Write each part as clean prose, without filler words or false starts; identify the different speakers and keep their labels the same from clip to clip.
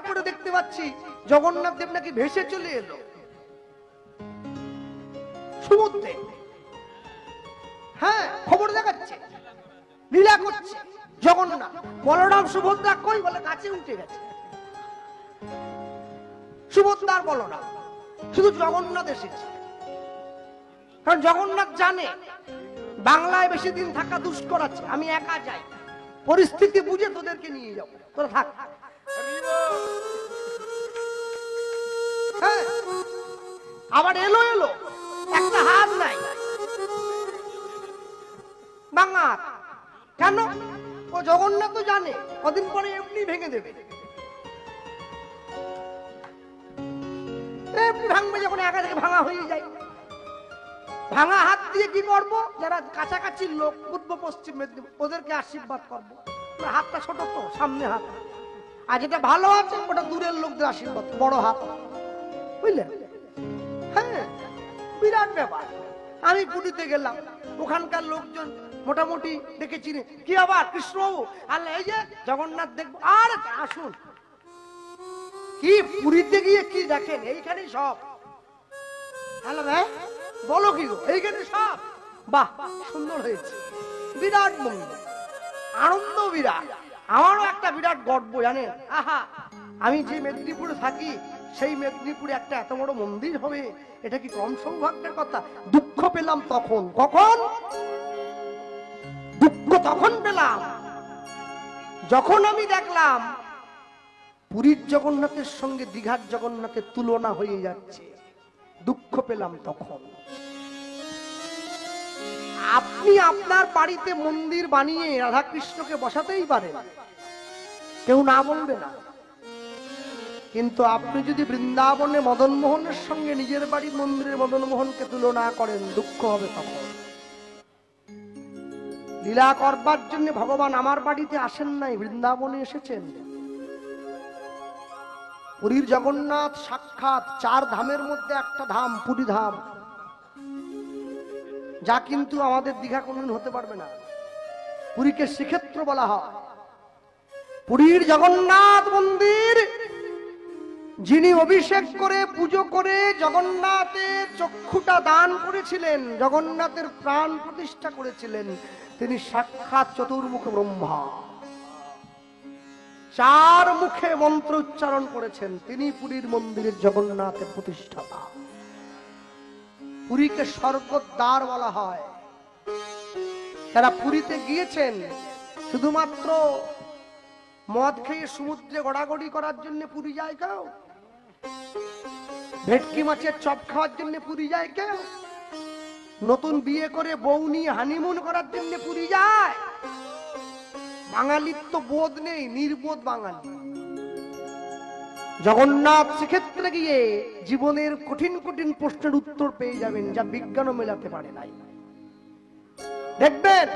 Speaker 1: করে দেখতে পাচ্ছি জগন্নাথ দেব নাকি ভেসে চলে এলো সমুদ্রে। হ্যাঁ, খবর দেখাচ্ছে, লীলা করছে জগন্নাথ। বলরাম সুভদ্রা কই? বলে কাছে উঠে গেছে। সুভদ্রা আর বলরাম, শুধু জগন্নাথ এসেছে। কারণ জগন্নাথ জানে বাংলায় বেশি দিন থাকা দুষ্কর আছে, আমি একা যাই, পরিস্থিতি বুঝে তোদেরকে নিয়ে যাবো, তোরা থাক। হ্যাঁ, আবার এলো এলো, একটা হাত নাই বাংলা। কেন? ও জগন্নাথ তো জানে কদিন পরে এমনি ভেঙে দেবে। এমনি ভাঙবে যখন একা থেকে ভাঙা হয়ে যায়। ভাঙা হাত দিয়ে কি করব? যারা কাছাকাছি লোক, পূর্ব পশ্চিম মেদিনীপুর, ওদেরকে আশীর্বাদ করবো। হাতটা ছোট তো, সামনে হাত, আর যেটা ভালো আছে ওটা দূরের লোকদের আশীর্বাদ, বড় হাত, বুঝলেন? হ্যাঁ, বিরাট ব্যাপার। আমি পুরীতে গেলাম, ওখানকার লোকজন মোটামুটি দেখেছি। কি আবার কৃষ্ণবাবু? আল্লাহ, এই যে জগন্নাথ দেখবো। আর আসুন। কি পুরীতে গিয়ে কি দেখেন? এইখানেই সব। হ্যালো ভাই, বলো কি গো? এইখানে সব। বাহ, সুন্দর হয়েছে, বিরাট মন্দির, আনন্দ বিরাট। আমারও একটা বিরাট গর্ব, জানেন? আহা, আমি যে মেদিনীপুরে থাকি সেই মেদিনীপুরে একটা এত বড় মন্দির হবে, এটা কি কম সৌভাগ্যের কথা? দুঃখ পেলাম তখন। কখন দুঃখ? তখন পেলাম যখন আমি দেখলাম পুরীর জগন্নাথের সঙ্গে দীঘার জগন্নাথের তুলনা হয়ে যাচ্ছে। দুঃখ পেলাম তখন। আপনি আপনার বাড়িতে মন্দির বানিয়ে রাধাকৃষ্ণকে বসাতেই পারেন, কেউ না বলবে না। কিন্তু আপনি যদি বৃন্দাবনে মদন মোহনের সঙ্গে নিজের বাড়ির মন্দিরের মদন মোহনকে তুলনা করেন, দুঃখ হবে তখন। লীলা করবার জন্য ভগবান আমার বাড়িতে আসেন নাই, বৃন্দাবনে এসেছেন। পুরীর জগন্নাথ সাক্ষাৎ চার ধামের মধ্যে একটা ধাম, পুরী ধাম, যা কিন্তু আমাদের দীঘা কোনদিন হতে পারবে না। পুরীকে শ্রীক্ষেত্র বলা হয়। পুরীর জগন্নাথ মন্দির যিনি অভিষেক করে পুজো করে জগন্নাথের চক্ষুটা দান করেছিলেন, জগন্নাথের প্রাণ প্রতিষ্ঠা করেছিলেন, তিনি সাক্ষাৎ চতুর্মুখ ব্রহ্মা। চার মুখে মন্ত্র উচ্চারণ করেছেন, তিনি পুরীর মন্দিরের জগন্নাথের প্রতিষ্ঠাতা। পুরীকে স্বর্গদ্বার বলা হয়। যারা পুরীতে গিয়েছেন শুধুমাত্র মদ খেয়ে সমুদ্রে গড়াগড়ি করার জন্য পুরী যায় কেউ? ভেটকি মাছের চপ খাওয়ার জন্য পুরী যায় কেউ? নতুন বিয়ে করে বউ নিয়ে হানিমুন করার জন্য পুরী যায়? বাঙালির তো বোধ নেই, নির্বোধ বাঙালি। জগন্নাথ শ্রীক্ষেত্রে গিয়ে জীবনের কঠিন কঠিন প্রশ্নের উত্তর পেয়ে যাবেন, যা বিজ্ঞানও মেলাতে পারে নাই। দেখবেন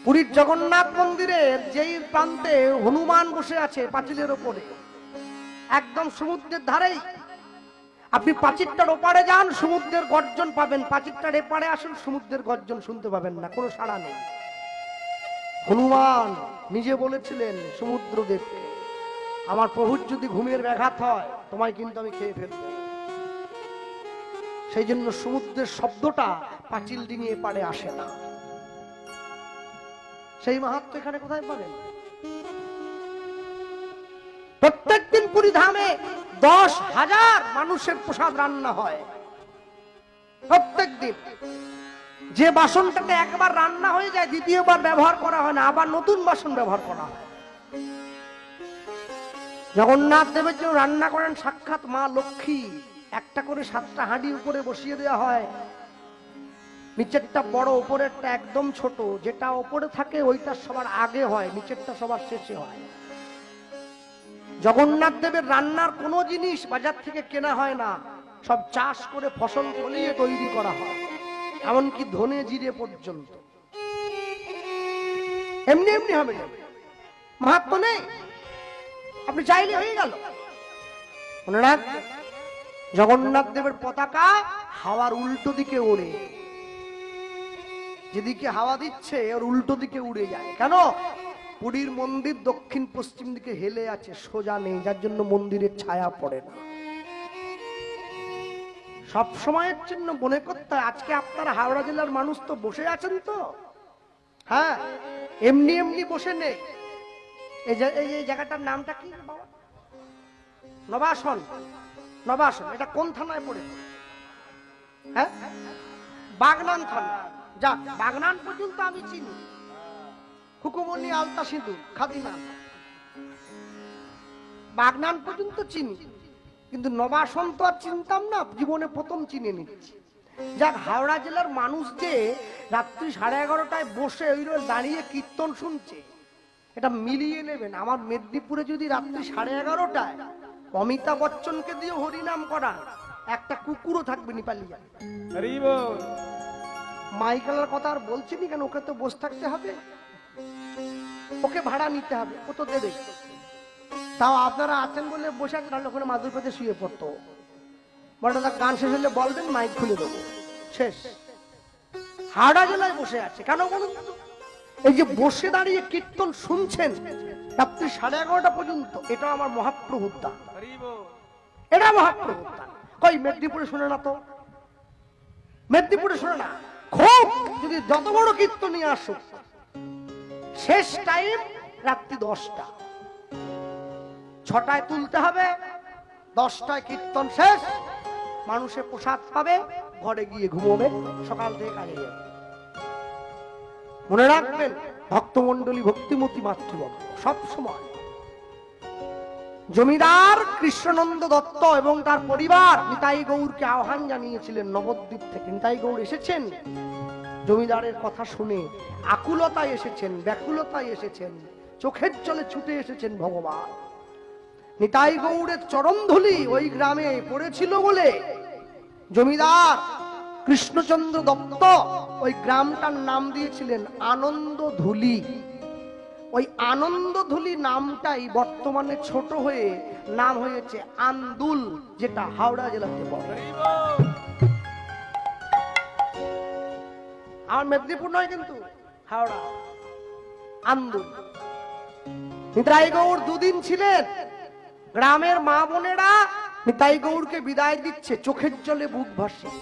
Speaker 1: পুরীর জগন্নাথ মন্দিরের যেই প্রান্তে হনুমান বসে আছে পাঁচিলের ওপরে, একদম সমুদ্রের ধারেই। আপনি পাঁচিলটার ওপারে যান, সমুদ্রের গর্জন পাবেন। পাঁচিলটার এপারে আসুন, সমুদ্রের গর্জন শুনতে পাবেন না, কোনো সাড়া নেই। হনুমান নিজে বলেছিলেন সমুদ্রদেবকে, আমার প্রভুর যদি ঘুমের ব্যাঘাত হয় তোমায় কিন্তু আমি খেয়ে ফেলব। সেই জন্য সমুদ্রের শব্দটা পাঁচিল ডিঙিয়ে এপারে আসে না। সেই মাহাত্ম্য এখানে কোথায় পাবেন? প্রত্যেকদিন পুরী ধামে 10,000 মানুষের প্রসাদ রান্না হয় প্রত্যেক দিন। যে বাসনটাতে একবার রান্না হয়ে যায়, দ্বিতীয়বার ব্যবহার করা হয় না, আবার নতুন বাসন ব্যবহার করা হয়। জগন্নাথ দেবের জন্য রান্না করেন সাক্ষাৎ মা লক্ষ্মী। একটা করে 7টা হাঁড়ি উপরে বসিয়ে দেওয়া হয়, নিচেরটা বড়, উপরেরটা একদম ছোট। যেটা উপরে থাকে ওইটা সবার আগে হয়, নিচেরটা সবার শেষে হয়। জগন্নাথ দেবের রান্নার কোনো জিনিস বাজার থেকে কেনা হয় না, সব চাষ করে ফসল ফলিয়ে তৈরি করা হয়, এমনকি ধনে জিরে পর্যন্ত। এমনি এমনি হবে না, মাহাত্ম্য নেই, আপনি চাইলে হয়ে গেল। মনে রাখ, জগন্নাথ দেবের পতাকা হাওয়ার উল্টো দিকে ওড়ে, যেদিকে হাওয়া দিচ্ছে ওর উল্টো দিকে উড়ে যায়। কেন? পুরীর মন্দির দক্ষিণ পশ্চিম দিকে হেলে আছে, সোজা নেই, যার জন্য মন্দিরের ছায়া পড়ে না। সব সময়ের জন্য মনে করতে হয়। আজকে আপনারা হাওড়া জেলার মানুষ তো বসে আছেন তো, হ্যাঁ, এমনি এমনি বসে নেই। এই জায়গাটার নামটা কি বাবা? নবাসন। নবাসন এটা কোন থানায় পড়েছে? হ্যাঁ, বাগনান থানা। যাক, বাগনান পর্যন্ত আমি চিনি, হুকুমনি, আলতা সিঁদুর, খাদিনা, বাগনান পর্যন্ত চিনি, কিন্তু নবাসন তো আর চিনতাম না, জীবনে প্রথম চিনে নিচ্ছি। যাক, হাওড়া জেলার মানুষ যে রাত্রি 11:30টায় বসে ওই দাঁড়িয়ে কীর্তন শুনছে, এটা মিলিয়ে নেবেন। আমার মেদিনীপুরে যদি রাত্রি 11:30টায় অমিতাভ বচ্চনকে দিয়ে হরিনাম করা, একটা কুকুরও থাকবে নি, পালিয়ে যাবে। মাইকেলের কথা আর বলছি নি কেন, ওকে তো বসে থাকতে হবে, ওকে ভাড়া নিতে হবে, ও তো দেবে। তাও আপনারা আছেন বলে বসে আছেন, নাহলে ওখানে মাদুর পেতে শুয়ে পড়তো। বড় গান শেষ হলে বলবেন, মাইক খুলে দেবো, শেষ। হাওড়া জেলায় বসে আছে কেন বলুন? এই যে বসে দাঁড়িয়ে কীর্তন শুনছেন রাত্রি 11:30টা পর্যন্ত, এটা আমার মহাপ্রভুর দান, এটা মহাপ্রভুর দান। কই মেদিনীপুরে শুনে না তো, মেদিনীপুরে শুনে না। খুব যদি যত বড় কীর্তনই আসুক, শেষ টাইম রাত্রি 10টা, 6টায় তুলতে হবে, 10টায় কীর্তন শেষ, মানুষে প্রসাদ পাবে, ঘরে গিয়ে ঘুমোবে, সকাল থেকে কাজে যাবে। মনে রাখবেন, ভক্তমন্ডলী, ভক্তিমতী মাতৃবর্গ সব সময়। জমিদার কৃষ্ণনন্দ দত্ত এবং তার পরিবার নিতাই গৌরকে আহ্বান জানিয়েছিলেন নবদ্বীপ থেকে। নিতাই গৌর এসেছেন, জমিদারের কথা শুনে আকুলতায় এসেছেন, ব্যাকুলতায় এসেছেন, চোখের জলে ছুটে এসেছেন ভগবান। নিতাই গৌরের চরণধুলি ওই গ্রামে পড়েছিল বলে জমিদার কৃষ্ণচন্দ্র দত্ত ওই গ্রামটার নাম দিয়েছিলেন আনন্দধুলি। ওই আনন্দধুলি নামটাই বর্তমানে ছোট হয়ে নাম হয়েছে আন্দুল, যেটা হাওড়া জেলাতে পড়ে। আমার মেদিনীপুর নয় কিন্তু, হাওড়া, আন্দুল। নিতাই গৌর দুদিন ছিলেন, গ্রামের মা বোনেরা নিতাই গৌরকে বিদায় দিচ্ছে, চোখের জলে বুক ভাসিয়ে।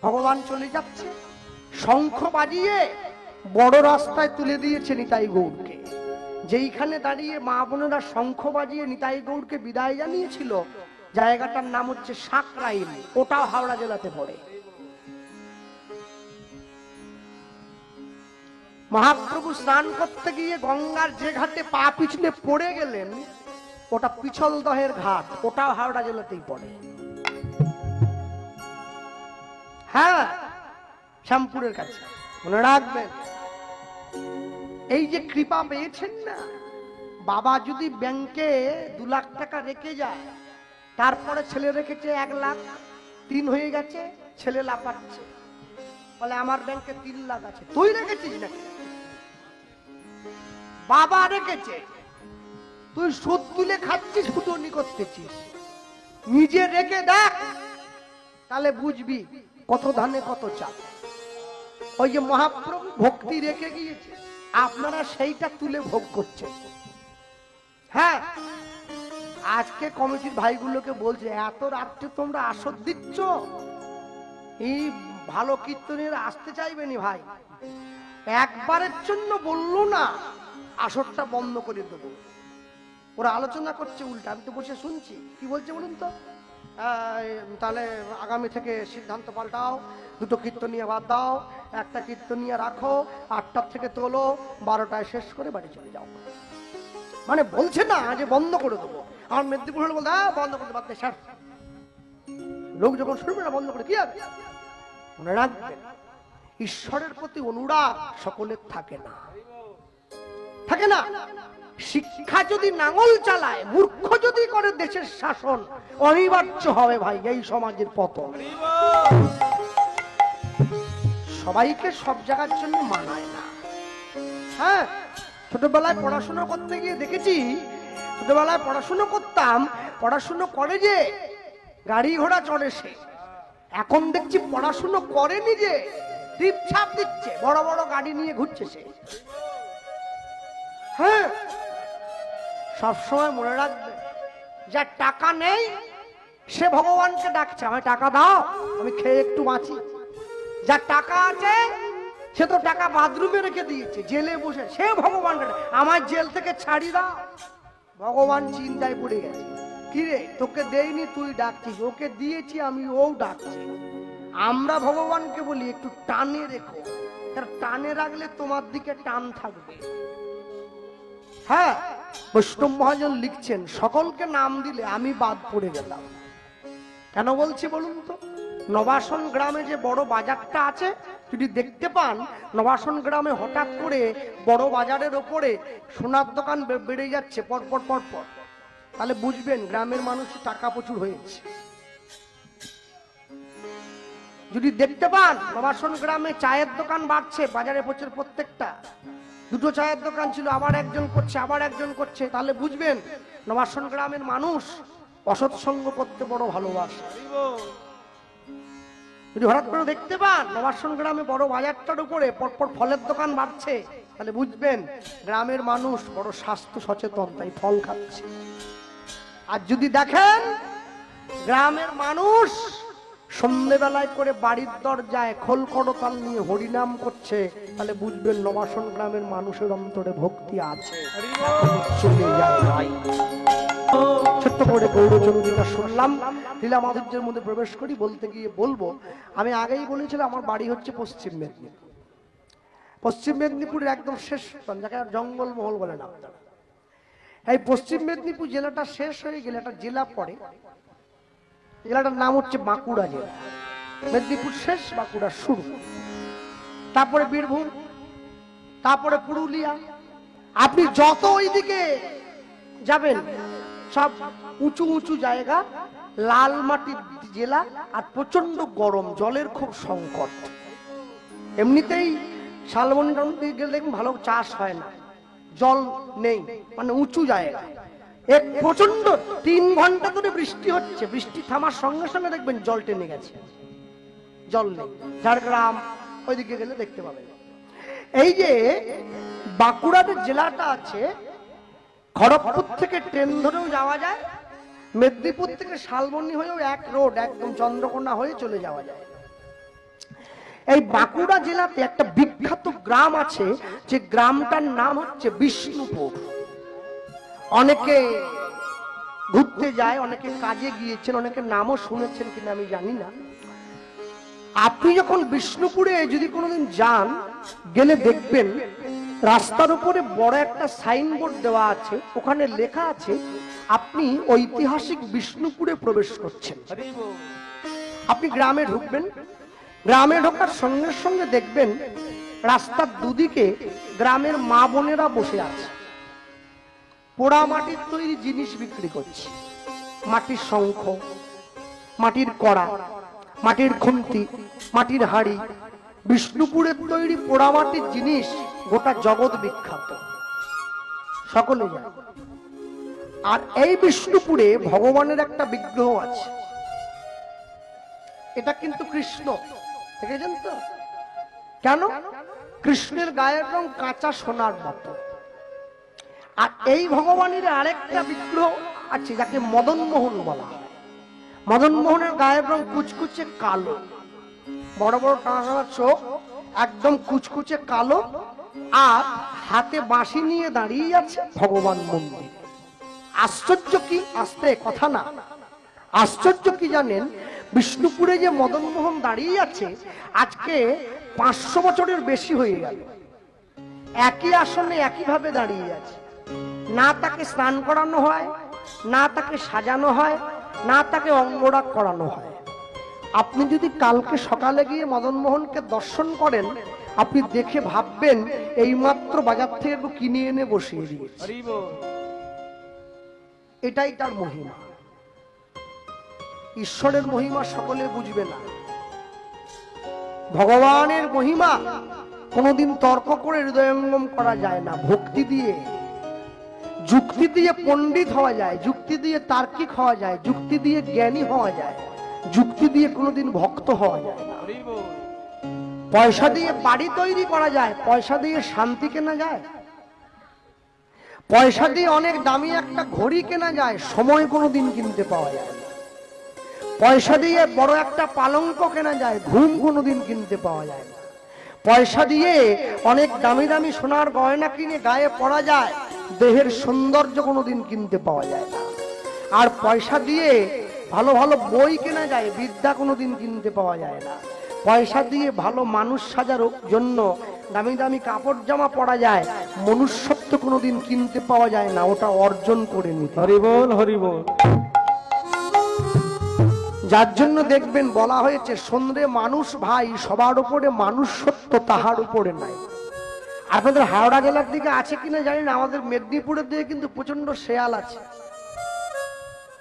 Speaker 1: ভগবান চলে যাচ্ছে, শঙ্খ বাজিয়ে বড় রাস্তায় তুলে দিয়েছে নিতাই গৌরকে। যেইখানে দাঁড়িয়ে মা বোনেরা শঙ্খ বাজিয়ে নিতাই গৌরকে বিদায় জানিয়েছিল, জায়গাটার নাম হচ্ছে সাকরাইল, ওটাও হাওড়া জেলাতে পড়ে। মহাপ্রভু স্নান করতে গিয়ে গঙ্গার যে ঘাটে পা পিছলে পড়ে গেলেন, ওটা পিছলদহের ঘাট, ওটাও হাওড়া জেলাতেই পড়ে। হ্যাঁ, শ্যামপুরের কাছে। মনে রাখবেন, এই যে কৃপা পেয়েছেন না, বাবা যদি ব্যাংকে 2 লাখ টাকা রেখে যায়, তারপরে ছেলে রেখেছে 1 লাখ, 3 হয়ে গেছে, ছেলে লাফাচ্ছে, বলে আমার ব্যাংকে 3 লাখ আছে। তুই রেখেছিস নাকি? বাবা রেখেছে, তুই সুদ তুলে খাচ্ছিস, ফুটনি করতেছিস। নিজে রেখে দেখ, তাহলে বুঝবি কত ধানে কত চাল। ওই যে মহাপ্রভু ভক্তি রেখে গিয়েছে, আপনারা সেইটা তুলে ভোগ করছেন। হ্যাঁ, আজকে কমিটির ভাইগুলোকে বলছে, এত রাত্রে তোমরা আসর দিচ্ছ, এই ভালো কীর্তনীরা আসতে চাইবেনি ভাই, একবারের জন্য বললো না আসরটা বন্ধ করে দেবো। ওরা আলোচনা করছে উল্টা, আমি তো বসে শুনছি। কি বলছে বলুন তো? তাহলে আগামী থেকে সিদ্ধান্ত পাল্টাও, 2টো কীর্তনীয় বাদ দাও, একটা কীর্তনীয় রাখো, 8টার থেকে তোলো, 12টায় শেষ করে বাড়ি চলে যাও। মানে বলছে না যে বন্ধ করে দেবো। আমার মেদিনীপুর হলে বলতে বন্ধ করতে পারতে, স্যার লোক যখন শুনবে না বন্ধ করে কি হবে? মনে রাখবেন, ঈশ্বরের প্রতি অনুরাগ সকলের থাকে না, থাকে না। শিক্ষা যদি নাঙল চালায়, মূর্খ যদি করে দেশের শাসন, অনিবার্য হবে ভাই এই সমাজের পতন। সবাইকে সব জায়গার জন্য মানায় না। হ্যাঁ, ছোটবেলায় পড়াশোনা করতে গিয়ে দেখেছি, ছোটবেলায় পড়াশোনা করতাম, পড়াশোনা করে যে গাড়ি ঘোড়া চড়ে সে, এখন দেখছি পড়াশোনা করেনি যে টিপ ছাপ দিচ্ছে, বড় বড় গাড়ি নিয়ে ঘুরছে সে। হ্যাঁ, সবসময় মনে রাখবে, যার টাকা নেই সে ভগবানকে ডাকছে, আমায় টাকা দাও আমি খেয়ে একটু বাঁচি। যার টাকা আছে সে তো টাকা বাথরুমে রেখে দিয়েছে, জেলে বসে, সে ভগবানকে আমার জেল থেকে ছাড়ি দাও। ভগবান চিন্তায় পড়ে গেছে, কিরে তোকে দেইনি তুই ডাকছিস, ওকে দিয়েছি আমি ও ডাকছে। আমরা ভগবানকে বলি একটু টানে রেখো, তার টানে রাখলে তোমার দিকে টান থাকবে। হ্যাঁ, বৈষ্ণব মহাজন লিখছেন, সকলকে নাম দিলে আমি বাদ পড়ে গেলাম। কেন বলছি বলুন তো? নবাসন গ্রামে যে বড় বাজারটা আছে, যদি দেখতে পান নবাসন গ্রামে হঠাৎ করে বড় বাজারের ওপরে সোনার দোকান বেড়ে যাচ্ছে পরপর পরপর, তাহলে বুঝবেন গ্রামের মানুষ টাকা প্রচুর হয়েছে। যদি দেখতে পান নবাসন গ্রামে চায়ের দোকান বাড়ছে, বাজারে প্রচুর, প্রত্যেকটা দুটো চায়ের দোকান ছিল, আবার একজন করছে, আবার একজন করছে, তাহলে বুঝবেন নবাসন গ্রামের মানুষ অসৎসঙ্গ করতে বড় ভালোবাসে। যদি হঠাৎ করে দেখতে পান নবাসন গ্রামে বড় বাজারটার উপরে পরপর ফলের দোকান বাড়ছে, তাহলে বুঝবেন গ্রামের মানুষ বড় স্বাস্থ্য সচেতন, তাই ফল খাচ্ছে। আর যদি দেখেন গ্রামের মানুষ সন্ধ্যেবেলায় করে বাড়ির দরজায় খোল করতাল নিয়ে হরিনাম করছে, তাহলে বুঝবেন নবাসন গ্রামের মানুষের অন্তরে ভক্তি আছে। চলে যায় ছোট্ট করে গৌরচন্দ্রিকা শুনলাম, লীলা মাধুর্যের মধ্যে প্রবেশ করি। বলতে গিয়ে বলবো, আমি আগেই বলেছিলাম আমার বাড়ি হচ্ছে পশ্চিম মেদিনীপুর। পশ্চিম মেদিনীপুরের একদম শেষ, যাকে জঙ্গলমহল বলে না। এই পশ্চিম মেদিনীপুর জেলাটা শেষ হয়ে গেলে একটা জেলা পড়ে, জেলাটার নাম হচ্ছে বাঁকুড়া জেলা। মেদিনীপুর শেষ, বাঁকুড়া শুরু, তারপরে বীরভূম, তারপরে পুরুলিয়া। আপনি যত ওইদিকে যাবেন সব উঁচু উঁচু জায়গা, লাল মাটির জেলা, আর প্রচন্ড গরম, জলের খুব সংকট। এমনিতেই শালবনী গেলে দেখুন ভালো চাষ হয় না, জল নেই, মানে উঁচু জায়গা। এক প্রচন্ড 3 ঘন্টা ধরে বৃষ্টি হচ্ছে, বৃষ্টি থামার সঙ্গে সঙ্গে দেখবেন জল টেনে গেছে, জল নেই। ঝাড়গ্রাম ওইদিকে গেলে দেখতে পাবেন। এই যে বাঁকুড়ার জেলাটা আছে, খড়গপুর থেকে ট্রেন ধরেও যাওয়া যায়, মেদিনীপুর থেকে শালবনী হয়েও এক রোড একদম চন্দ্রকোনা হয়ে চলে যাওয়া যায়। এই বাঁকুড়া জেলাতে একটা বিখ্যাত গ্রাম আছে, যে গ্রামটার নাম হচ্ছে বিষ্ণুপুর। অনেকে ঘুরতে যায়, অনেকে কাজে গিয়েছেন, অনেকে নামও শুনেছেন কিনা আমি জানি না। আপনি যখন বিষ্ণুপুরে যদি কোনোদিন যান, গেলে দেখবেন রাস্তার উপরে বড় একটা সাইনবোর্ড দেওয়া আছে, ওখানে লেখা আছে আপনি ঐতিহাসিক বিষ্ণুপুরে প্রবেশ করছেন। আপনি গ্রামে ঢুকবেন, গ্রামে ঢোকার সঙ্গে সঙ্গে দেখবেন রাস্তার দুদিকে গ্রামের মা বোনেরা বসে আছে, পোড়া মাটির তৈরি জিনিস বিক্রি করছে। মাটির শঙ্খ, মাটির কড়া, মাটির খুন্তি, মাটির হাড়ি, বিষ্ণুপুরের তৈরি পোড়া মাটির জিনিস গোটা জগৎ বিখ্যাত, সকলে জানে। আর এই বিষ্ণুপুরে ভগবানের একটা বিগ্রহ আছে, এটা কিন্তু কৃষ্ণ, দেখেছেন তো? কেন? কৃষ্ণের গায়ের রং কাঁচা সোনার মতো। আর এই ভগবানের আরেকটা বিগ্রহ আছে যাকে মদন মোহন বলা হয়। মদন মোহনের গায়ের রং কুচকুচে কালো, বড় বড় টানা চোখ, একদম কুচকুচে কালো, আর হাতে বাঁশি নিয়ে দাঁড়িয়ে আছে ভগবান মন্দির। আশ্চর্য কি, আসতে কথা না, আশ্চর্য কি জানেন? বিষ্ণুপুরে যে মদন মোহন দাঁড়িয়ে আছে, আজকে 500 বছরের বেশি হয়ে গেল, একই আসনে একইভাবে দাঁড়িয়ে আছে। না তাকে স্নান করানো হয়, না তাকে সাজানো হয়, না তাকে অঙ্গরাগ করানো হয়। আপনি যদি কালকে সকালে গিয়ে মদন মোহনকে দর্শন করেন, আপনি দেখে ভাববেন এইমাত্র বাজার থেকে একটু কিনে এনে বসিয়ে দিয়েছে। এটাই তার মহিমা। ঈশ্বরের মহিমা সকলে বুঝবে না, ভগবানের মহিমা কোনোদিন তর্ক করে হৃদয়ঙ্গম করা যায় না। ভক্তি দিয়ে, যুক্তি দিয়ে পণ্ডিত হওয়া যায়, যুক্তি দিয়ে তার্কিক হওয়া যায়, যুক্তি দিয়ে জ্ঞানী হওয়া যায়, যুক্তি দিয়ে কোনোদিন ভক্ত হওয়া যায় না। পয়সা দিয়ে বাড়ি তৈরি করা যায়, পয়সা দিয়ে শান্তি কেনা যায়? পয়সা দিয়ে অনেক দামি একটা ঘড়ি কেনা যায়, সময় কোনোদিন কিনতে পাওয়া যায় না। পয়সা দিয়ে বড় একটা পালঙ্ক কেনা যায়, ঘুম কোনোদিন কিনতে পাওয়া যায় না। পয়সা দিয়ে অনেক দামি দামি সোনার গয়না কিনে গায়ে পরা যায়, দেহের সৌন্দর্য কোনোদিন কিনতে পাওয়া যায় না। আর পয়সা দিয়ে ভালো ভালো বই কেনা যায়, বিদ্যা কোনোদিন কিনতে পাওয়া যায় না। পয়সা দিয়ে ভালো মানুষ সাজার জন্য দামি দামি কাপড় জামা পরা যায়, মনুষ্যত্ব কোনোদিন কিনতে পাওয়া যায় না, ওটা অর্জন করে নিতে।
Speaker 2: হরি বল, হরি বল।
Speaker 1: যার জন্য দেখবেন বলা হয়েছে, সন্ধ্যে মানুষ ভাই, সবার উপরে মানুষত্ব তাহার উপরে নাই। আপনাদের হাওড়া জেলার দিকে আছে কিনা জানি না, আমাদের মেদিনীপুরের দিকে কিন্তু প্রচন্ড শেয়াল আছে।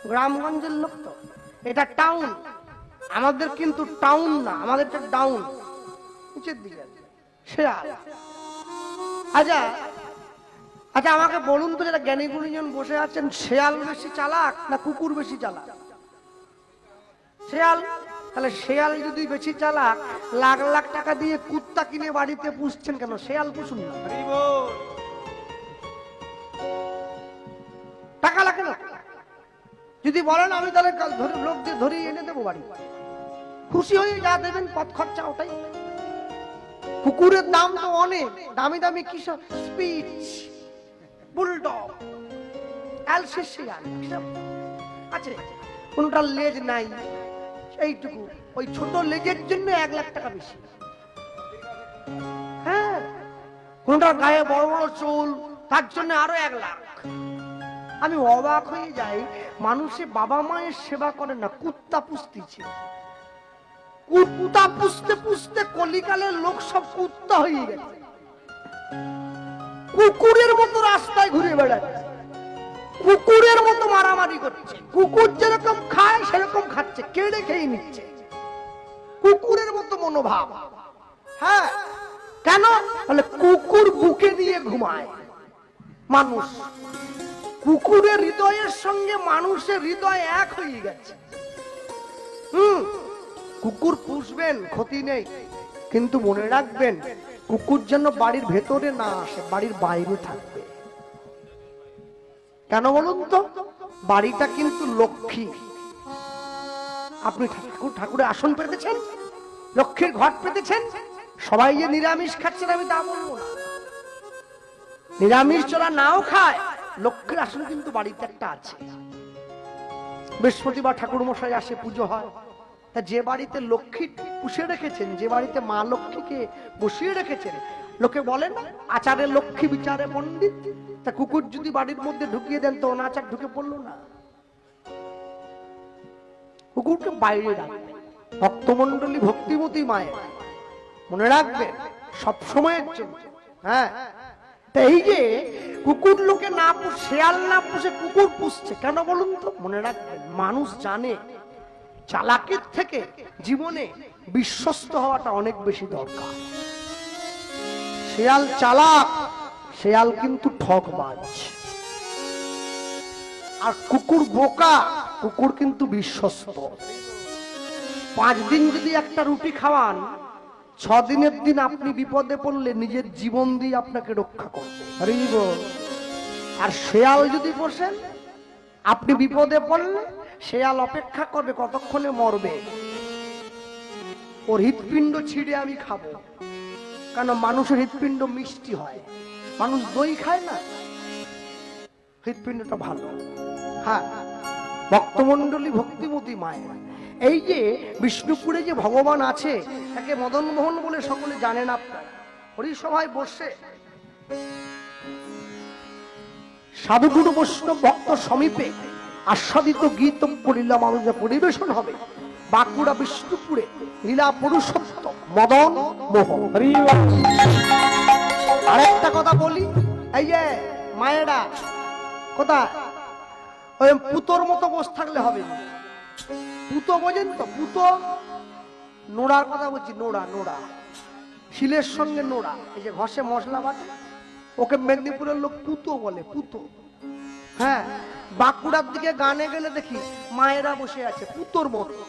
Speaker 1: গ্রামগঞ্জের লোক তো, এটা টাউন, আমাদের কিন্তু টাউন না, আমাদের ডাউন, নিচের দিকে শেয়াল। আচ্ছা আচ্ছা, আমাকে বলুন তো, যারা জ্ঞানী গুণীজন বসে আছেন, শেয়াল বেশি চালাক না কুকুর বেশি চালাক? শেয়াল। তাহলে শেয়াল যদি বেশি চালাক, লাখ লাখ টাকা দিয়ে কুত্তা কিনে বাড়িতে পুষছেন কেন? শেয়াল পুষুন না, টাকা লাগে না। যদি বলেন আমি তাহলে লোক দিয়ে ধরিয়ে এনে দেবো বাড়ি, খুশি হয়ে যা দেবেন, পথ খরচা ওটাই। কুকুরের দাম তো অনেক, দামি দামি কিসব স্পিচ, বুলডগ, অ্যালসেশিয়ান আছে, কোনটার লেজ নাই, এইটুকু, ওই ছোট লেজের জন্য 1 লাখ টাকা বেশি। হ্যাঁ, কোনটার গায়ে বড় বড় চুল, তার জন্য আরো 1 লাখ। আমি অবাক হয়ে যাই, মানুষে বাবা মায়ের সেবা করে না, কুত্তা পুষতেছে। কুত্তা পুষতে পুষতে কলিকালের লোক সব কুত্তা হয়ে গেছে, কুকুরের মতো রাস্তায় ঘুরে বেড়াচ্ছে, কুকুরের মতো মারামারি করছে। কুকুর যেরকম খায় সেরকম খাচ্ছে, কেড়ে খেয়ে নিচ্ছে, কুকুরের মতো মনোভাব। হ্যাঁ, কেন? বলে কুকুর বুকে দিয়ে ঘুমায় মানুষ, কুকুরের হৃদয়ের সঙ্গে মানুষের হৃদয় এক হয়ে গেছে। কুকুর পুষবেন, ক্ষতি নেই, কিন্তু মনে রাখবেন, কুকুর যেন বাড়ির ভেতরে না আসে, বাড়ির বাইরে থাকবে। কেন বলুন তো? বাড়িটা কিন্তু লক্ষ্মী। আপনি ঠাকুরের আসন পেতেছেন, লক্ষ্মীর ঘট পেতেছেন, সবাই যে নিরামিষ খাচ্ছেন আমি তা বলবো না, নিরামিষ চলা নাও খায়, লক্ষ্মীর আসন কিন্তু বাড়িতে একটা আছে। বৃহস্পতিবার ঠাকুর মশাই আসে, পুজো হয়। তা যে বাড়িতে লক্ষ্মী পুষে রেখেছেন, যে বাড়িতে মা লক্ষ্মীকে বসিয়ে রেখেছেন, লোকে বলে না আচারে লক্ষ্মী বিচারে পণ্ডিত। তা কুকুর যদি বাড়ির মধ্যে ঢুকিয়ে দেন তো অনাচার ঢুকে পড়লো না? কুকুরকে বাইরে রাখবে। ভক্তমন্ডলী ভক্তিমতী মায়ের, মনে রাখবেন সব সময়ের জন্য। হ্যাঁ, তা এই যে কুকুর লোকে না পুষে, শেয়াল না পুষে কুকুর পুষছে কেন বলুন তো? মনে রাখবেন, মানুষ জানে চালাকের থেকে জীবনে বিশ্বস্ত হওয়াটা অনেক বেশি দরকার। শেয়াল চালাক, শেয়াল কিন্তু ঠকবাজ। আর কুকুর বোকা, কুকুর কিন্তু বিশ্বস্ত। 5 দিন যদি একটা রুটি খাওয়ান, 6 দিনের দিন আপনি বিপদে পড়লে নিজের জীবন দিয়ে আপনাকে রক্ষা করবে। আর শেয়াল যদি বসেন, আপনি বিপদে পড়লে শেয়াল অপেক্ষা করবে কতক্ষণে মরবে, ওর হৃৎপিণ্ড ছিঁড়ে আমি খাবো। কারণ মানুষের হৃৎপিণ্ড মিষ্টি হয়, মানুষ দই খায় না, হৃৎপিণ্ডটা ভালো। হ্যাঁ, ভক্তমন্ডলী ভক্তিমতী মায়ের। এই যে বিষ্ণুপুরে যে ভগবান আছে, তাকে মদন মোহন বলে সকলে জানেন। আপনার হরিসভায় বসে সাধুগুরু বৈষ্ণব ভক্ত সমীপে আস্বাদিত গীত লীলা মানুষের পরিবেশন হবে বাঁকুড়া বিষ্ণুপুরে লীলা পুরুষোত্তম মদন মোহন। আরেকটা কথা বলি, এই যে মায়েরা কোথায়, ওই পুতোর মতো বসে থাকলে হবে না। পুতো বোঝেন তো? পুতো নোড়ার কথা বলছি, নোড়া, নোড়া, শিলের সঙ্গে নোড়া, এই যে ঘষে মশলা বাটে, ওকে মেদিনীপুরের লোক পুতো বলে, পুতো। হ্যাঁ, বাঁকুড়ার দিকে গানে গেলে দেখি মায়েরা বসে আছে পুতোর মতো।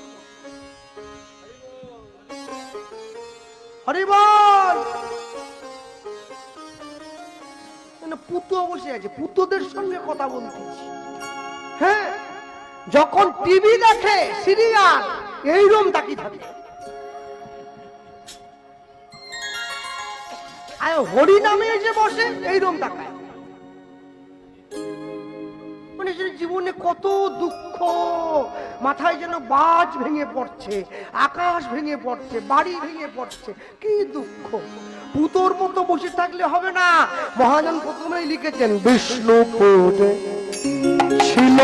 Speaker 1: হরি বল। এখানে পুতো বসে আছে, পুতোদের সঙ্গে কথা বলতেছি। হ্যাঁ, যখন টিভি দেখে সিরিয়াল এইরকম তাকিয়ে থাকে, আর হরি নামে এসে বসে এইরকম তাকায়। মানে জীবনে কত দুঃখ, মাথায় যেন বাজ ভেঙে পড়ছে, আকাশ ভেঙে পড়ছে, বাড়ি ভেঙে পড়ছে, কি দুঃখ। পুতোর মতো বসে থাকলে হবে না। মহাজন প্রথমেই লিখেছেন বিষ্ণুপুরে ছিল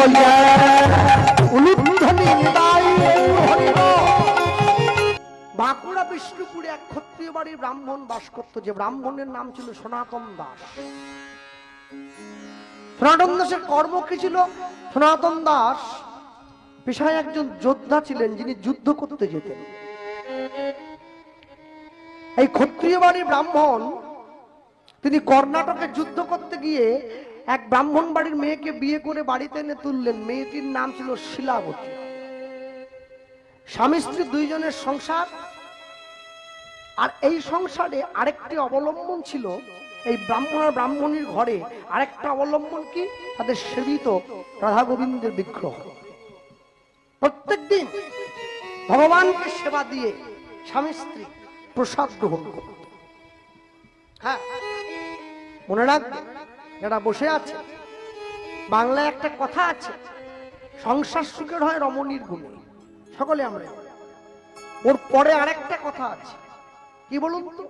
Speaker 1: বাঁকুড়া বিষ্ণুপুরে এক ক্ষত্রিয় বাড়ির ব্রাহ্মণ বাস করত, যে ব্রাহ্মণের নাম ছিল সনাতন দাস। সনাতন দাসের কর্ম কি ছিল? সনাতন দাস পেশায় একজন যোদ্ধা ছিলেন, যিনি যুদ্ধ করতে যেতেন। এই ক্ষত্রিয় বাড়ির ব্রাহ্মণ তিনি কর্ণাটকে যুদ্ধ করতে গিয়ে এক ব্রাহ্মণ বাড়ির মেয়েকে বিয়ে করে বাড়িতে এনে তুললেন। মেয়েটির নাম ছিল শিলাবতী। স্বামী স্ত্রী দুইজনের সংসার। আর এই সংসারে আরেকটি অবলম্বন ছিল, এই ব্রাহ্মণ আর ব্রাহ্মণীর ঘরে আরেকটা অবলম্বন কি? তাদের সেবিত রাধা গোবিন্দের বিগ্রহ। প্রত্যেক দিন ভগবানকে সেবা দিয়ে স্বামী স্ত্রী প্রসাদ গ্রহণ করত। হ্যাঁ, মনে রাখবে যারা বসে আছে, বাংলায় একটা কথা আছে, সংসার সুখের হয় রমণীর গুণে। সকলে আমরা, ওর পরে আরেকটা কথা আছে, কি বলুন তো?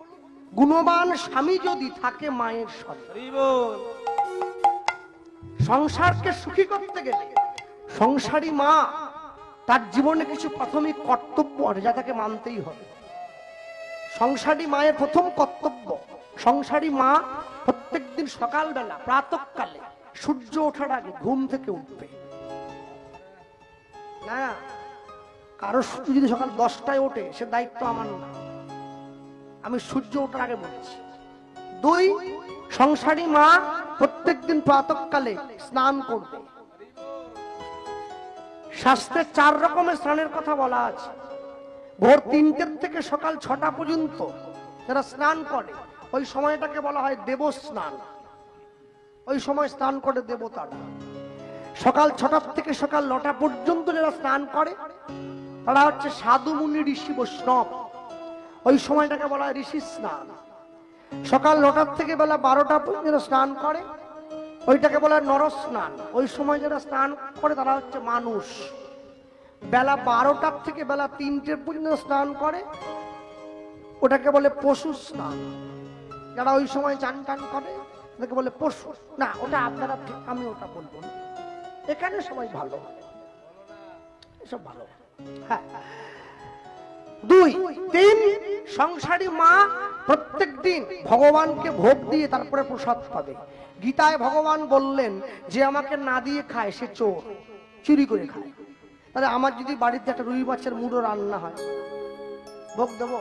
Speaker 1: গুণবান স্বামী যদি থাকে মায়ের সঙ্গে। সংসারকে সুখী করতে গেলে সংসারী মা তার জীবনে কিছু প্রাথমিক কর্তব্য আছে, যা তাকে মানতেই হবে। সংসারী মায়ের প্রথম কর্তব্য, সংসারী মা প্রত্যেকদিন সকালবেলা প্রাতঃকালে সূর্য ওঠার আগে ঘুম থেকে উঠবে না। কারো সূর্য যদি সকাল 10টায় ওঠে, সে দায়িত্ব আমার না, আমি সূর্য ওঠার আগে বলছি। 2, সংসারী মা প্রত্যেকদিন প্রাতঃকালে স্নান করবে। শাস্ত্রে 4 রকমের স্নানের কথা বলা আছে। ভোর 3টের থেকে সকাল 6টা পর্যন্ত যারা স্নান করে, ওই সময়টাকে বলা হয় দেব স্নান। ওই সময় স্নান করে দেবতারা। সকাল 6টা থেকে সকাল 9টা পর্যন্ত যারা স্নান করে, তারা হচ্ছে সাধু মুনি ঋষি বৈষ্ণব। ওই সময়টাকে বলা হয় ঋষি স্নান। সকাল 9টার থেকে বেলা 12টা পর্যন্ত স্নান করে, ওইটাকে বলা হয় নর স্নান। ওই সময় যারা স্নান করে তারা হচ্ছে মানুষ। বেলা 12টার থেকে বেলা 3টে পর্যন্ত স্নান করে, ওটাকে বলে পশু স্নান। যারা ওই সময় চান টান করে ওটাকে বলে পশু। না, ওটা আপনারা ঠিক, আমি ওটা বলবো না। এখানে সবাই ভালো, এসব ভালো। হ্যাঁ, 2, 3, সংসারী মা প্রত্যেক দিন ভগবানকে ভোগ দিয়ে তারপরে প্রসাদ পাবে। গীতায় ভগবান বললেন, যে আমাকে না দিয়ে খায় সে চোর, চুরি করে খায়। তাহলে আমার যদি বাড়িতে একটা রুই মাছের মুড়ো রান্না হয়, ভোগ দেব?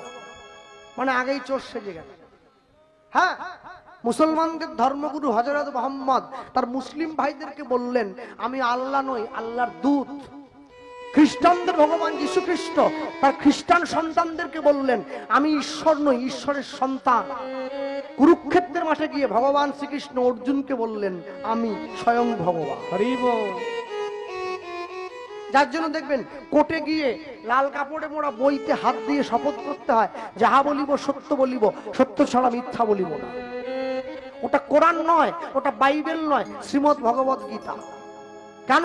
Speaker 1: মানে আগেই চোর সেজে গেল। হ্যাঁ, মুসলমানদের ধর্মগুরু হযরত মুহাম্মদ তার মুসলিম ভাইদেরকে বললেন, আমি আল্লাহ নই, আল্লাহর দূত। খ্রিস্টানদের ভগবান যীশু খ্রিস্ট তার খ্রিস্টান সন্তানদেরকে বললেন, আমি ঈশ্বর নই, ঈশ্বরের সন্তান। কুরুক্ষেত্রের মাঠে গিয়ে ভগবান শ্রীকৃষ্ণ অর্জুনকে বললেন, আমি স্বয়ং ভগবান। হরি বল। যার জন্য দেখবেন কোর্টে গিয়ে লাল কাপড়ে মোড়া বইতে হাত দিয়ে শপথ করতে হয়, যাহা বলিব সত্য বলিব, সত্য ছাড়া মিথ্যা বলিব না। ওটা কোরআন নয়, ওটা বাইবেল নয়, শ্রীমদ ভগবত গীতা। কেন?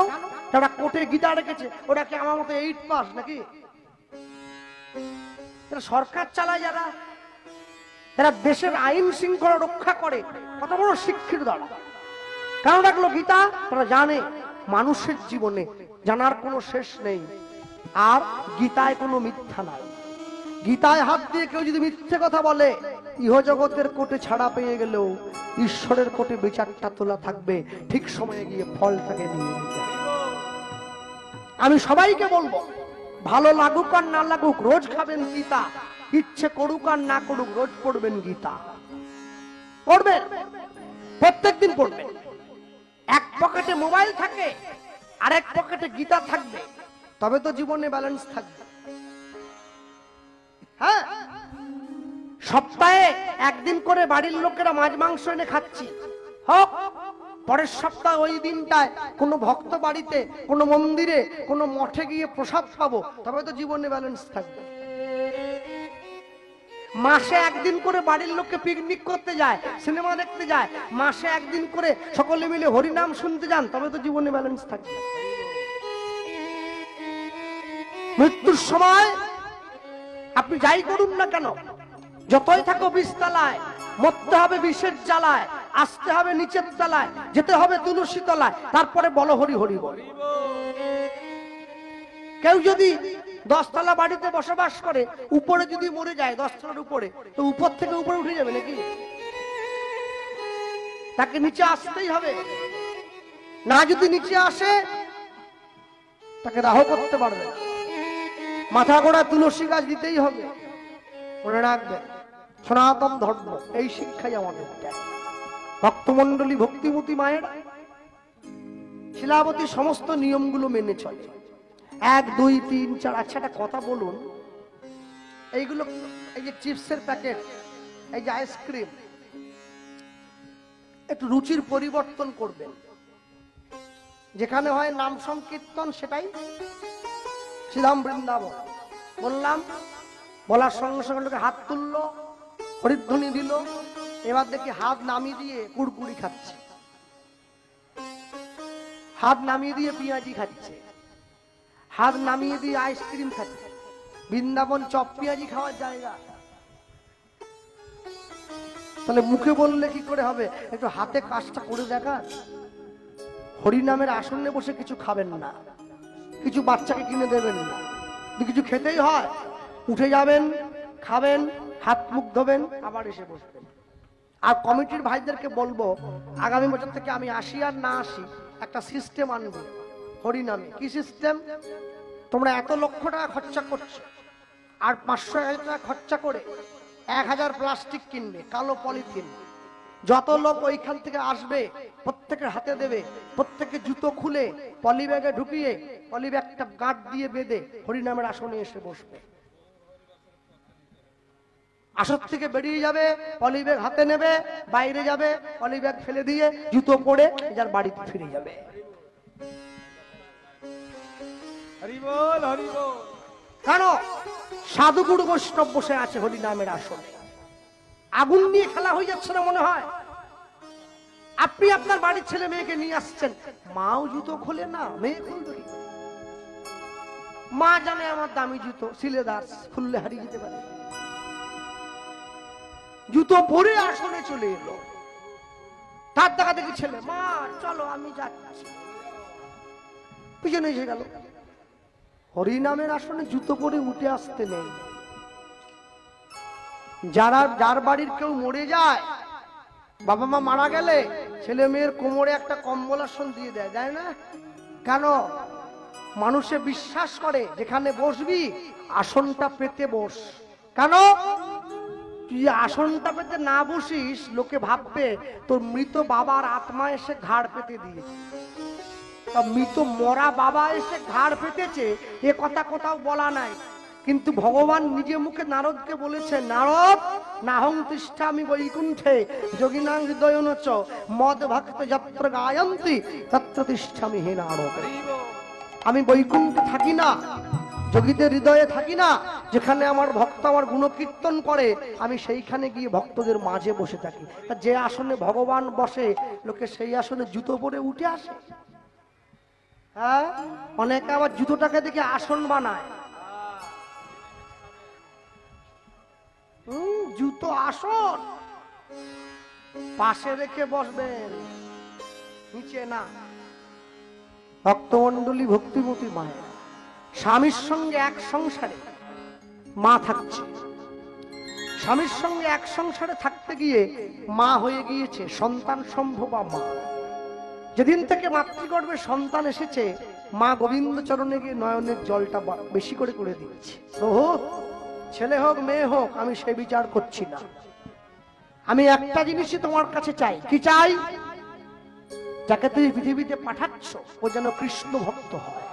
Speaker 1: যারা কোর্টে গীতা রেখেছে ওটা কি আমার মতো 8 পাস নাকি? সরকার চালায় যারা, যারা দেশের আইন শৃঙ্খলা রক্ষা করে, কত বড় শিক্ষিত দ্বারা। কেন রাখলো গীতা? তারা জানে মানুষের জীবনে জানার কোনো শেষ নেই, আর গীতায় কোনো মিথ্যা নাই। গীতায় হাত দিয়ে কেউ যদি মিথ্যে কথা বলে, ইহজগতের কোর্টে ছাড়া পেয়ে গেলেও ঈশ্বরের কোর্টে বিচারটা তোলা থাকবে, ঠিক সময়ে গিয়ে ফলটাকে নিয়ে নিতে হবে। আমি সবাইকে বলবো, ভালো লাগুক আর না লাগুক, রোজ খাবেন গীতা। ইচ্ছে করুক আর না করুক, রোজ পড়বেন গীতা। পড়বেন, প্রত্যেকদিন পড়বেন। এক পকেটে মোবাইল থাকে, আর এক পকেটে গীতা থাকবে, তবে তো জীবনে ব্যালেন্স থাকবে। হ্যাঁ, সপ্তাহে একদিন করে বাড়ির লোকেরা মাছ মাংস এনে খাচ্ছি, হোক পরের সপ্তাহে ওই দিনটায় কোনো ভক্ত বাড়িতে, কোনো মন্দিরে, কোনো মঠে গিয়ে প্রসাদ পাবো, তবে তো জীবনে ব্যালেন্স থাকবে। মাসে একদিন করে বাড়ির লোককে পিকনিক করতে যায়, সিনেমা দেখতে যায়, মাসে একদিন করে সকলে মিলে হরিনাম শুনতে যান, তবে তো জীবনে ব্যালেন্স থাকবে। মৃত্যুর সময় আপনি যাই করুন না কেন, যতই থাকো বিশতলায়, মরতে হবে বিষের জ্বালায়, আসতে হবে নিচের তলায়, যেতে হবে তুলসী তলায়, তারপরে বলো হরি হরি বল। কেউ যদি 10 তলা বাড়িতে বসবাস করে, উপরে যদি মরে যায় 10 তলার উপরে, তো উপর থেকে উপরে উঠে যাবে নাকি? তাকে নিচে আসতেই হবে। না যদি নিচে আসে, তাকে দাহ করতে পারবে। মাথা গোড়া তুলসী গাছ দিতেই হবে। মনে রাখবে, সনাতন ধর্ম এই শিক্ষাই আমাদের দেয়। ভক্তমন্ডলী, ভক্তিমতী মায়ের শিলাবতী সমস্ত নিয়মগুলো মেনে চলে। 1 2 3 4। আচ্ছা, একটা কথা বলুন, এইগুলো, এই যে চিপসের প্যাকেট, এই যে আইসক্রিম, একটু রুচির পরিবর্তন করবেন। যেখানে হয় নাম সংকীর্তন, সেটাই শ্রীরাম বৃন্দাবন। বললাম, বলার সঙ্গে সঙ্গে লোকে হাত তুললো, হরিধ্বনি দিল। এবার দেখি হাত নামিয়ে দিয়ে কুড়কুড়ি খাচ্ছে, হাত নামিয়ে দিয়ে পেঁয়াজি খাচ্ছে, হাত নামিয়ে দিয়ে আইসক্রিম খাচ্ছে। বৃন্দাবন চপ পেঁয়াজি খাওয়ার জায়গা। তাহলে মুখে বললে কি করে হবে? একটু হাতে কাজটা করে দেখা। হরিনামের আসনে বসে কিছু খাবেন না, কিছু বাচ্চাকে কিনে দেবেন না। কিছু খেতেই হয়, উঠে যাবেন, খাবেন, হাত মুখ ধোবেন, আবার এসে বসবেন। আর কমিটির ভাইদেরকে বলবো, আগামী বছর থেকে আমি আসি আর না আসি, একটা সিস্টেম আনবো হরিনামে। কি সিস্টেম? তোমরা এত লক্ষ টাকা খরচা করছো, আর 500,000 টাকা খরচা করে 1000 প্লাস্টিক কিনবে, কালো পলিথিন। যত লোক ওইখান থেকে আসবে, প্রত্যেকের হাতে দেবে, প্রত্যেকে জুতো খুলে পলি ব্যাগে ঢুকিয়ে, পলি ব্যাগটা গাঁট দিয়ে বেঁধে হরিনামের আসনে এসে বসবে। আসর থেকে বেরিয়ে যাবে, পলি ব্যাগ হাতে নেবে, বাইরে যাবে, পলি ব্যাগ ফেলে দিয়ে জুতো পরে যার বাড়িতে ফিরে যাবে। কেন? সাধুগুরু বৈষ্ণব বসে আছে হরিনামের আসনে। আগুন নিয়ে খেলা হয়ে যাচ্ছে না মনে হয়? আপনি আপনার বাড়ির ছেলে মেয়েকে নিয়ে আসছেন, মাও জুতো খোলে না, মেয়ে খুলবে। মা জানে আমার দামি জুতো সিলেদার, খুললে হারিয়ে যেতে পারে। জুতো পরে আসনে চলে এলো, তার দেখা দেখি ছেলে, মা চলো আমি যাচ্ছি, পিছনে এসে গেল। হরিনামের আসনে জুতো পরে উঠে আসতে নেই। যার বাড়ির কেউ মরে যায়, বাবা মা মারা গেলে ছেলে মেয়ের কোমরে একটা কম্বল আসন দিয়ে দেয়, যায় না? কেন? মানুষে বিশ্বাস করে যেখানে বসবি আসনটা পেতে বস। কেন? তুই আসনটা পেতে না বসিস, লোকে ভাববে তোর মৃত বাবার আত্মা এসে ঘাড় পেতে দিয়েছে। মৃত মরা বাবা এসে ঘাড় পেতেছে, এ কথা কোথাও বলা নাই। কিন্তু ভগবান নিজে মুখে নারদকে বলেছে, নারদ নাহং তিষ্ঠামি বৈকুণ্ঠে যোগিনাং হৃদয়নচ মদ ভক্ত যত্র গায়ন্তি তত্র তিষ্ঠামি হে নারদ। আমি বৈকুণ্ঠে থাকি না, যোগীদের হৃদয়ে থাকি না। যেখানে আমার ভক্ত আমার গুণকীর্তন করে, আমি সেইখানে গিয়ে ভক্তদের মাঝে বসে থাকি। যে আসনে ভগবান বসে, লোকে সেই আসনে জুতো পরে উঠে আসে। হ্যাঁ, অনেকে আবার জুতোটাকে দেখে আসন বানায়। জুতো আসন পাশে রেখে বসবেন, নিচে না। ভক্তমন্ডলী, ভক্তিমতী মায়ের স্বামীর সঙ্গে এক সংসারে মা থাকছে, স্বামীর সঙ্গে এক সংসারে থাকতে গিয়ে মা হয়ে গিয়েছে সন্তান সম্ভবা মা। যেদিন থেকে মাতৃগর্ভে সন্তান এসেছে, মা গোবিন্দ চরণে গিয়ে নয়নের জলটা বেশি করে করে দিচ্ছে। প্রভু, ছেলে হোক মেয়ে হোক, আমি সে বিচার করছি না। আমি একটা জিনিসই তোমার কাছে চাই। কি চাই? যাকে তুমি পৃথিবীতে পাঠাচ্ছ ও যেন কৃষ্ণ ভক্ত হয়।